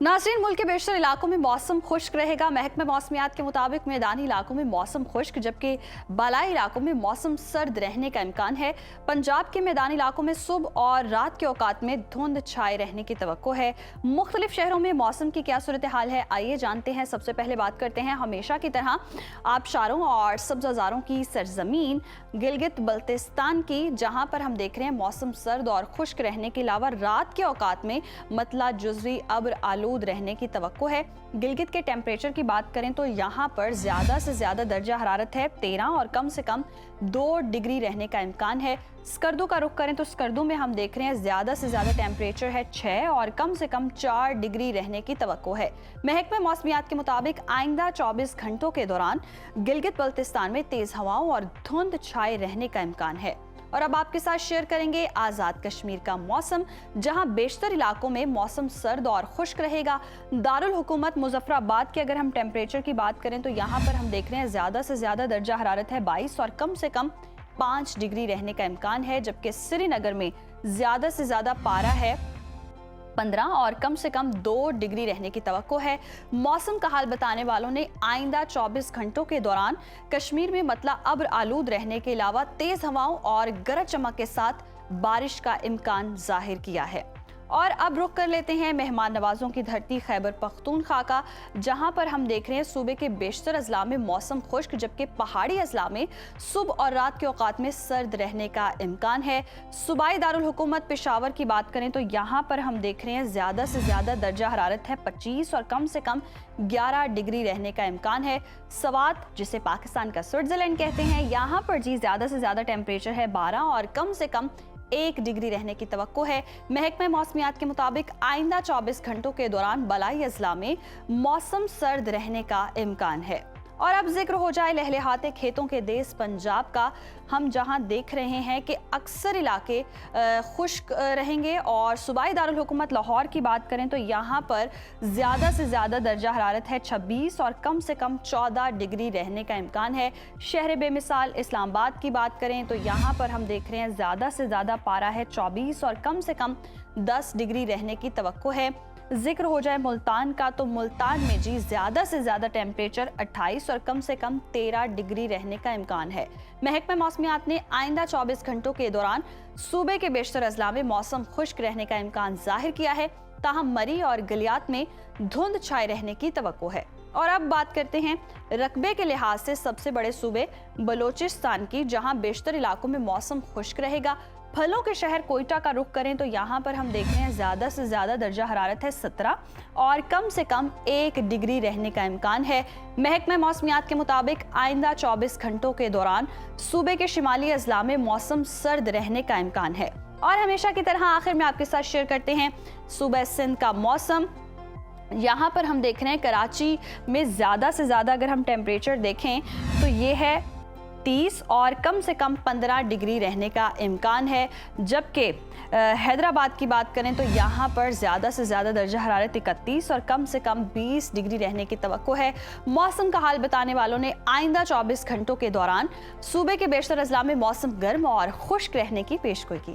नाज़रीन, मुल्क के बेशतर इलाकों में मौसम खुश्क रहेगा। महकमे मौसमियात के मुताबिक मैदानी इलाकों में मौसम खुश्क, जबकि बालाई इलाकों में मौसम सर्द रहने का इम्कान है। पंजाब के मैदानी इलाकों में सुबह और रात के औकात में धुंध छाए रहने की तवक्को है। मुख्तलिफ शहरों में मौसम की क्या सूरत हाल है, आइए जानते हैं। सबसे पहले बात करते हैं हमेशा की तरह आबशारों और सब्ज़ाज़ारों की सरजमीन गिलगित बल्तिस्तान की, जहाँ पर हम देख रहे हैं मौसम सर्द और खुश्क रहने के अलावा रात के औकात में मतला जुज़वी अब्र आलूद रहने की तवक्को है। गिलगित के टेम्परेचर की बात करें तो यहाँ पर ज्यादा से ज्यादा दर्जा हरारत है 13 और कम से कम 2 डिग्री रहने का इम्कान है। स्कर्दू का रुख करें तो स्कर्दू में हम देख रहे हैं ज्यादा से ज्यादा टेम्परेचर है 6 और कम से कम 4 डिग्री रहने की तवक्को है। महकमे मौसमियात के मुताबिक आइंदा 24 घंटों के दौरान गिलगित बल्तिस्तान में तेज हवाओं और धुंध छाए रहने का इम्कान है। और अब आपके साथ शेयर करेंगे आज़ाद कश्मीर का मौसम, जहां बेशतर इलाकों में मौसम सर्द और खुश्क रहेगा। दारुल हुकूमत मुजफ्फराबाद के अगर हम टेम्परेचर की बात करें तो यहां पर हम देख रहे हैं ज्यादा से ज्यादा दर्जा हरारत है 22 और कम से कम 5 डिग्री रहने का इम्कान है, जबकि श्रीनगर में ज्यादा से ज्यादा पारा है 15 और कम से कम 2 डिग्री रहने की तवक्को है। मौसम का हाल बताने वालों ने आइंदा 24 घंटों के दौरान कश्मीर में मतला अब्र आलूद रहने के अलावा तेज हवाओं और गरज चमक के साथ बारिश का इम्कान जाहिर किया है। और अब रुख कर लेते हैं मेहमान नवाजों की धरती खैबर पख्तूनख्वा का, जहां पर हम देख रहे हैं सूबे के बेशतर अजला में मौसम खुश्क, जबकि पहाड़ी अजला में सुबह और रात के औकात में सर्द रहने का इम्कान है। सूबाई दारुल हुकूमत पेशावर की बात करें तो यहाँ पर हम देख रहे हैं ज्यादा से ज्यादा दर्जा हरारत है 25 और कम से कम 11 डिग्री रहने का इम्कान है। सवात, जिसे पाकिस्तान का स्विट्जरलैंड कहते हैं, यहाँ पर जी ज्यादा से ज्यादा टेम्परेचर है 12 और कम से कम 1 डिग्री रहने की तवक्को है। महकमे मौसमियात के मुताबिक आइंदा 24 घंटों के दौरान बलाई अजला में मौसम सर्द रहने का इम्कान है। और अब जिक्र हो जाए लहलहाते खेतों के देश पंजाब का, हम जहां देख रहे हैं कि अक्सर इलाके खुश्क रहेंगे। और सूबाई दारुल हुकूमत लाहौर की बात करें तो यहाँ पर ज़्यादा से ज़्यादा दर्जा हरारत है 26 और कम से कम 14 डिग्री रहने का इम्कान है। शहर बेमिसाल इस्लामाबाद की बात करें तो यहाँ पर हम देख रहे हैं ज़्यादा से ज़्यादा पारा है 24 और कम से कम 10 डिग्री रहने की तवक्को है। जिक्र हो जाए मुल्तान का तो मुल्तान में जी ज्यादा से ज्यादा टेम्परेचर 28 और कम से कम 13 डिग्री रहने का इम्कान है। महकमे मौसमियात ने आइंदा 24 घंटों के दौरान सूबे के बेशतर अजला में मौसम खुश्क रहने का इम्कान जाहिर किया है, ताहम मरी और गलियात में धुंध छाए रहने की तवक्को है। और अब बात करते हैं रकबे के लिहाज से सबसे बड़े सूबे बलोचिस्तान की, जहां बेशतर इलाकों में मौसम खुश्क रहेगा। फलों के शहर कोयटा का रुख करें तो यहाँ पर हम देख रहे हैं ज्यादा से ज्यादा दर्जा हरारत है 17 और कम से कम 1 डिग्री रहने का इम्कान है। महकमे मौसमियात के मुताबिक आइंदा 24 घंटों के दौरान सूबे के शिमाली अजला में मौसम सर्द रहने का इम्कान है। और हमेशा की तरह आखिर में आपके साथ शेयर करते हैं सूबा सिंध का मौसम। यहाँ पर हम देख रहे हैं कराची में ज्यादा से ज्यादा अगर हम टेम्परेचर देखें तो ये है 30 और कम से कम 15 डिग्री रहने का इम्कान है, जबकि हैदराबाद की बात करें तो यहाँ पर ज़्यादा से ज़्यादा दर्जा हरारत 31 और कम से कम 20 डिग्री रहने की तवक्को है। मौसम का हाल बताने वालों ने आइंदा 24 घंटों के दौरान सूबे के बेशतर अजला में मौसम गर्म और खुश्क रहने की पेशगोई की है।